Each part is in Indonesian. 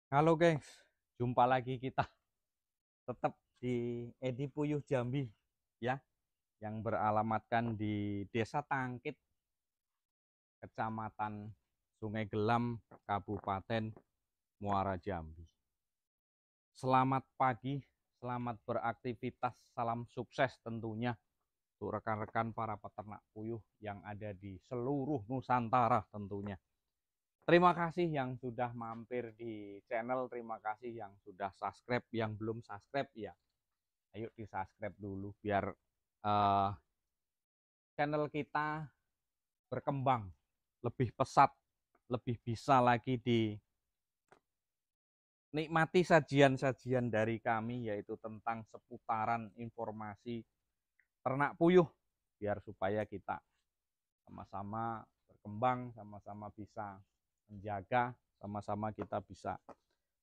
Halo guys, jumpa lagi kita tetap di Edi Puyuh Jambi ya, yang beralamatkan di Desa Tangkit, Kecamatan Sungai Gelam, Kabupaten Muara Jambi. Selamat pagi, selamat beraktivitas, salam sukses tentunya untuk rekan-rekan para peternak puyuh yang ada di seluruh Nusantara tentunya. Terima kasih yang sudah mampir di channel, terima kasih yang sudah subscribe, yang belum subscribe ya ayo di subscribe dulu biar uh, channel kita berkembang lebih pesat, lebih bisa lagi dinikmati sajian-sajian dari kami, yaitu tentang seputaran informasi ternak puyuh, biar supaya kita sama-sama berkembang, sama-sama bisa menjaga, sama-sama kita bisa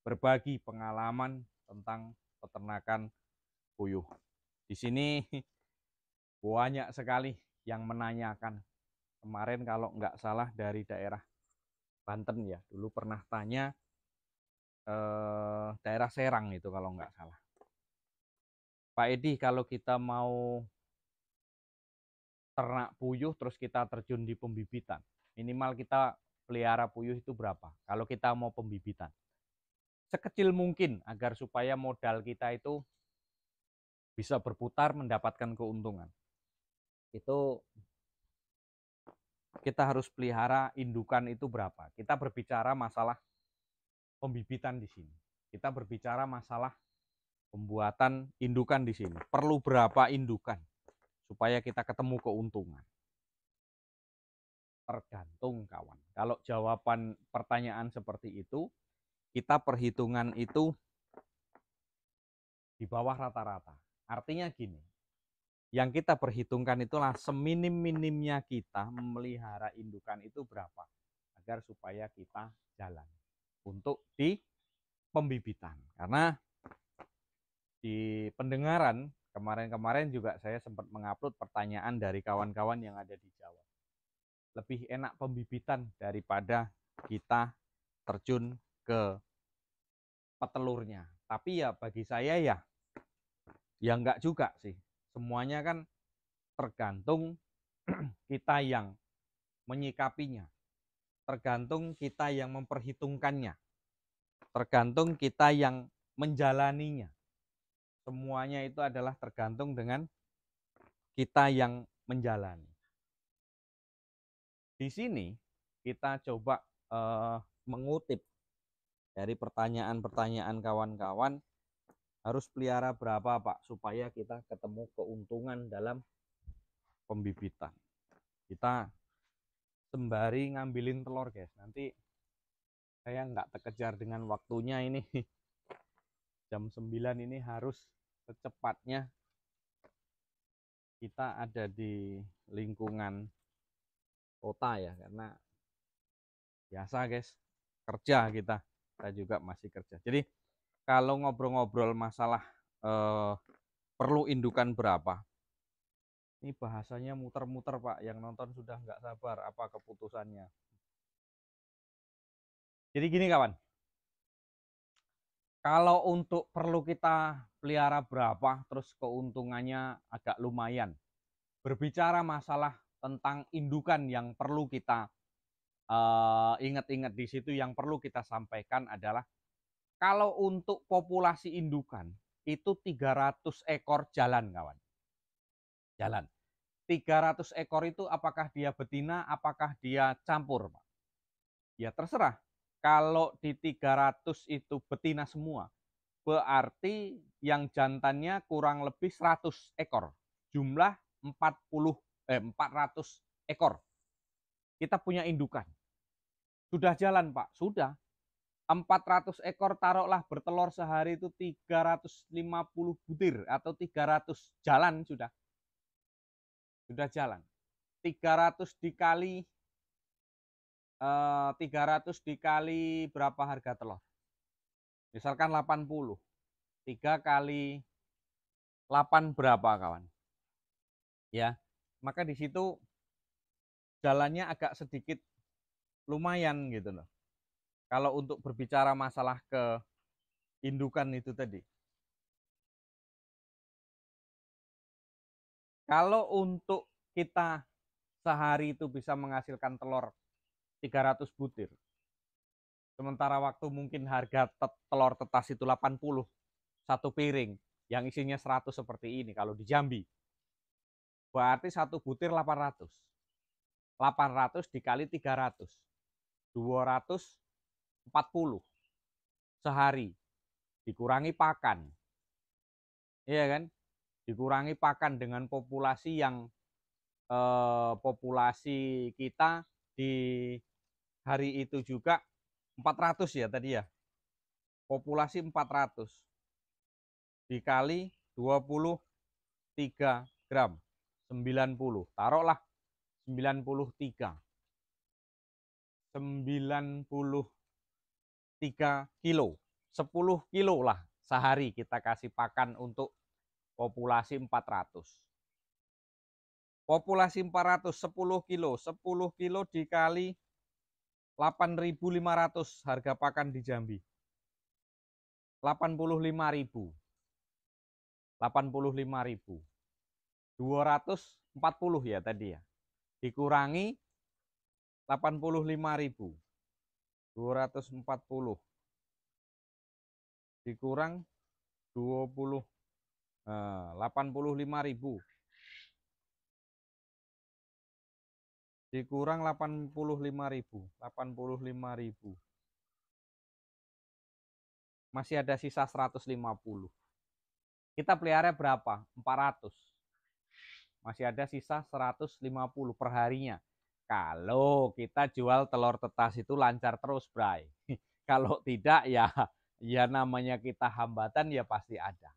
berbagi pengalaman tentang peternakan puyuh. Di sini banyak sekali yang menanyakan. Kemarin kalau nggak salah dari daerah Banten ya, dulu pernah tanya daerah Serang itu kalau nggak salah. Pak Edi, kalau kita mau ternak puyuh terus kita terjun di pembibitan, minimal kita pelihara puyuh itu berapa? Kalau kita mau pembibitan, sekecil mungkin agar supaya modal kita itu bisa berputar mendapatkan keuntungan. Itu kita harus pelihara indukan itu berapa? Kita berbicara masalah pembibitan di sini. Kita berbicara masalah pembuatan indukan di sini. Perlu berapa indukan supaya kita ketemu keuntungan? Tergantung kawan. Kalau jawaban pertanyaan seperti itu, kita perhitungan itu di bawah rata-rata. Artinya gini, yang kita perhitungkan itulah seminim-minimnya kita memelihara indukan itu berapa, agar supaya kita jalan untuk di pembibitan. Karena di pendengaran kemarin-kemarin juga saya sempat mengupload pertanyaan dari kawan-kawan yang ada di Jawa. Lebih enak pembibitan daripada kita terjun ke petelurnya. Tapi ya bagi saya ya enggak juga sih. Semuanya kan tergantung kita yang menyikapinya, tergantung kita yang memperhitungkannya, tergantung kita yang menjalaninya. Semuanya itu adalah tergantung dengan kita yang menjalani. Di sini kita coba mengutip dari pertanyaan-pertanyaan kawan-kawan, harus pelihara berapa Pak supaya kita ketemu keuntungan dalam pembibitan. Kita sembari ngambilin telur guys, nanti saya nggak terkejar dengan waktunya ini. Jam 9 ini harus secepatnya kita ada di lingkungan kota ya, karena biasa guys, kerja kita juga masih kerja. Jadi kalau ngobrol-ngobrol masalah perlu indukan berapa, ini bahasanya muter-muter Pak, yang nonton sudah nggak sabar apa keputusannya. Jadi gini kawan, kalau untuk perlu kita pelihara berapa, terus keuntungannya agak lumayan. Berbicara masalah tentang indukan yang perlu kita ingat-ingat di situ, yang perlu kita sampaikan adalah kalau untuk populasi indukan itu 300 ekor jalan kawan. Jalan. 300 ekor itu apakah dia betina, apakah dia campur Pak? Ya terserah. Kalau di 300 itu betina semua, berarti yang jantannya kurang lebih 100 ekor. Jumlah 400 ekor. Kita punya indukan. Sudah jalan Pak? Sudah. 400 ekor taruhlah bertelur sehari itu 350 butir atau 300 jalan sudah. Sudah jalan. 300 dikali 300 dikali berapa harga telur? Misalkan 80. 3 kali 8 berapa kawan? Ya. Maka di situ jalannya agak sedikit lumayan gitu loh. Kalau untuk berbicara masalah keindukan itu tadi. Kalau untuk kita sehari itu bisa menghasilkan telur 300 butir. Sementara waktu mungkin harga telur tetas itu 80, satu piring yang isinya 100 seperti ini kalau di Jambi. Berarti satu butir 800. 800 dikali 300. 240 sehari. Dikurangi pakan. Iya kan? Dikurangi pakan dengan populasi yang populasi kita di hari itu juga 400 ya tadi ya. Populasi 400 dikali 23 gram. 90. Taruhlah 93. 93 kilo. 10 kilo lah sehari kita kasih pakan untuk populasi 400. Populasi 400 10 kilo. 10 kilo dikali 8.500 harga pakan di Jambi. 85.000. 85.000. 240 ya tadi ya. Dikurangi 85.000. 240 dikurang 20 85.000 dikurang 85.000 masih ada sisa 150. Kita pelihara berapa? 400. Masih ada sisa 150 per harinya. Kalau kita jual telur tetas itu lancar terus, Bray. Kalau tidak ya namanya kita hambatan ya pasti ada.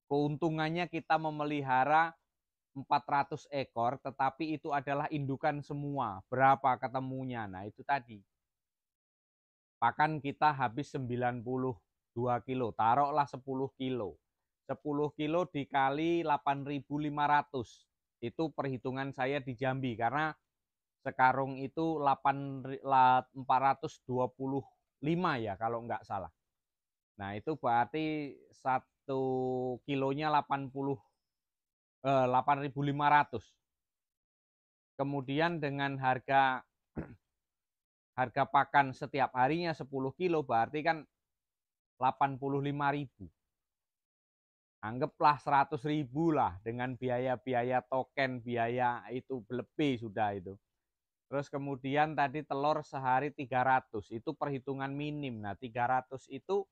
Keuntungannya kita memelihara 400 ekor, tetapi itu adalah indukan semua. Berapa ketemunya? Nah itu tadi. Pakan kita habis 92 kilo, taruhlah 10 kilo. 10 kilo dikali 8.500. Itu perhitungan saya di Jambi, karena sekarung itu 425 ya kalau nggak salah. Nah itu berarti 1 kilonya 8.500. Kemudian dengan harga pakan setiap harinya 10 kilo berarti kan 85.000. Anggaplah 100.000 lah dengan biaya-biaya token, biaya itu lebih sudah itu. Terus kemudian tadi telur sehari 300, itu perhitungan minim. Nah 300 itu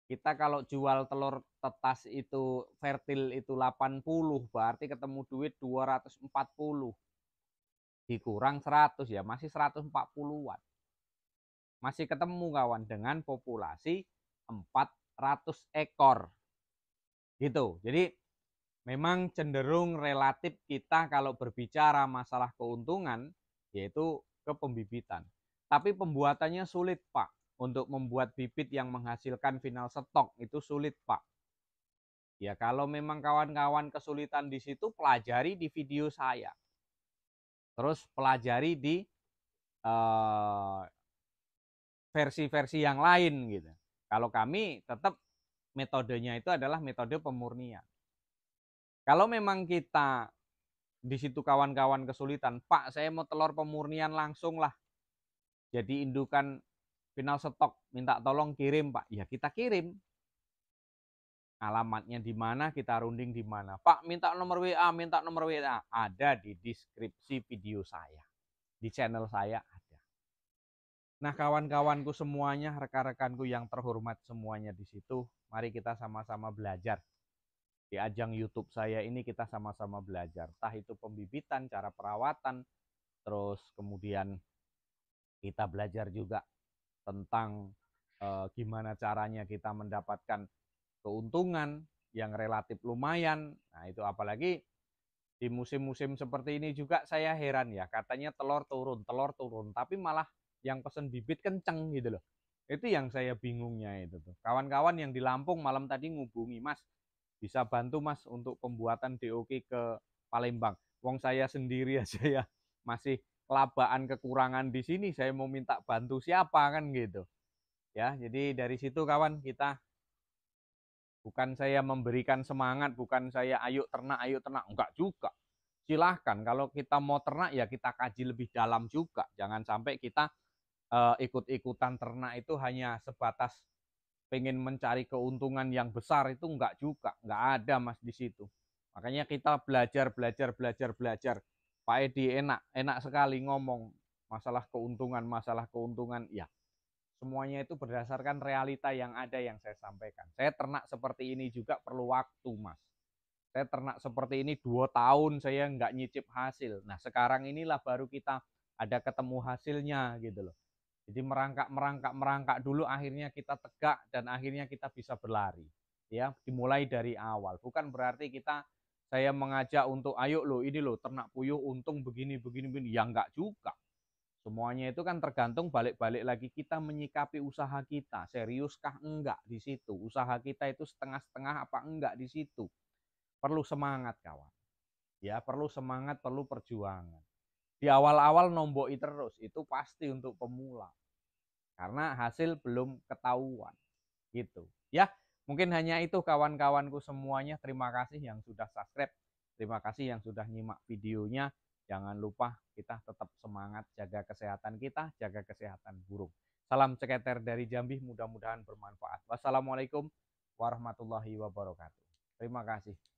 kita kalau jual telur tetas itu fertil itu 80, berarti ketemu duit 240. Dikurang 100 ya masih 140-an. Masih ketemu kawan dengan populasi 400 ekor. Gitu. Jadi memang cenderung relatif kita kalau berbicara masalah keuntungan yaitu ke pembibitan. Tapi pembuatannya sulit, Pak. Untuk membuat bibit yang menghasilkan final stok itu sulit, Pak. Ya kalau memang kawan-kawan kesulitan di situ, pelajari di video saya. Terus pelajari di versi-versi yang lain gitu. Kalau kami tetap metodenya itu adalah metode pemurnian. Kalau memang kita di situ kawan-kawan kesulitan, Pak saya mau telur pemurnian langsung lah, jadi indukan final stok, minta tolong kirim Pak. Ya kita kirim. Alamatnya di mana, kita runding di mana. Pak minta nomor WA, ada di deskripsi video saya. Di channel saya ada. Nah kawan-kawanku semuanya, rekan-rekanku yang terhormat semuanya di situ, mari kita sama-sama belajar. Di ajang YouTube saya ini kita sama-sama belajar. Entah itu pembibitan, cara perawatan, terus kemudian kita belajar juga tentang gimana caranya kita mendapatkan keuntungan yang relatif lumayan. Nah itu apalagi di musim-musim seperti ini juga saya heran ya, katanya telur turun, tapi malah yang pesen bibit kenceng gitu loh. Itu yang saya bingungnya itu tuh. Kawan-kawan yang di Lampung malam tadi ngubungi, Mas, bisa bantu Mas untuk pembuatan DOK ke Palembang. Wong saya sendiri aja ya masih kelabaan kekurangan di sini, saya mau minta bantu siapa kan gitu. Ya, jadi dari situ kawan, kita bukan saya memberikan semangat, bukan saya ayo ternak, enggak juga. Silahkan, kalau kita mau ternak ya kita kaji lebih dalam juga. Jangan sampai kita ikut-ikutan ternak itu hanya sebatas pengen mencari keuntungan yang besar, itu enggak juga, enggak ada Mas di situ. Makanya kita belajar. Pak Edi enak sekali ngomong masalah keuntungan, ya semuanya itu berdasarkan realita yang ada yang saya sampaikan. Saya ternak seperti ini juga perlu waktu, Mas. Saya ternak seperti ini 2 tahun saya nggak nyicip hasil. Nah sekarang inilah baru kita ada ketemu hasilnya gitu loh. Jadi merangkak dulu, akhirnya kita tegak dan akhirnya kita bisa berlari. Ya, dimulai dari awal. Bukan berarti saya mengajak untuk ayo lo ini lo ternak puyuh untung begini begini, ya enggak juga. Semuanya itu kan tergantung balik-balik lagi kita menyikapi usaha kita. Seriuskah enggak di situ? Usaha kita itu setengah-setengah apa enggak di situ? Perlu semangat kawan. Ya, perlu semangat, perlu perjuangan. Di awal-awal nomboi terus, itu pasti untuk pemula. Karena hasil belum ketahuan. Gitu. Ya, mungkin hanya itu kawan-kawanku semuanya. Terima kasih yang sudah subscribe. Terima kasih yang sudah nyimak videonya. Jangan lupa kita tetap semangat jaga kesehatan kita, jaga kesehatan burung. Salam ceketer dari Jambi, mudah-mudahan bermanfaat. Wassalamualaikum warahmatullahi wabarakatuh. Terima kasih.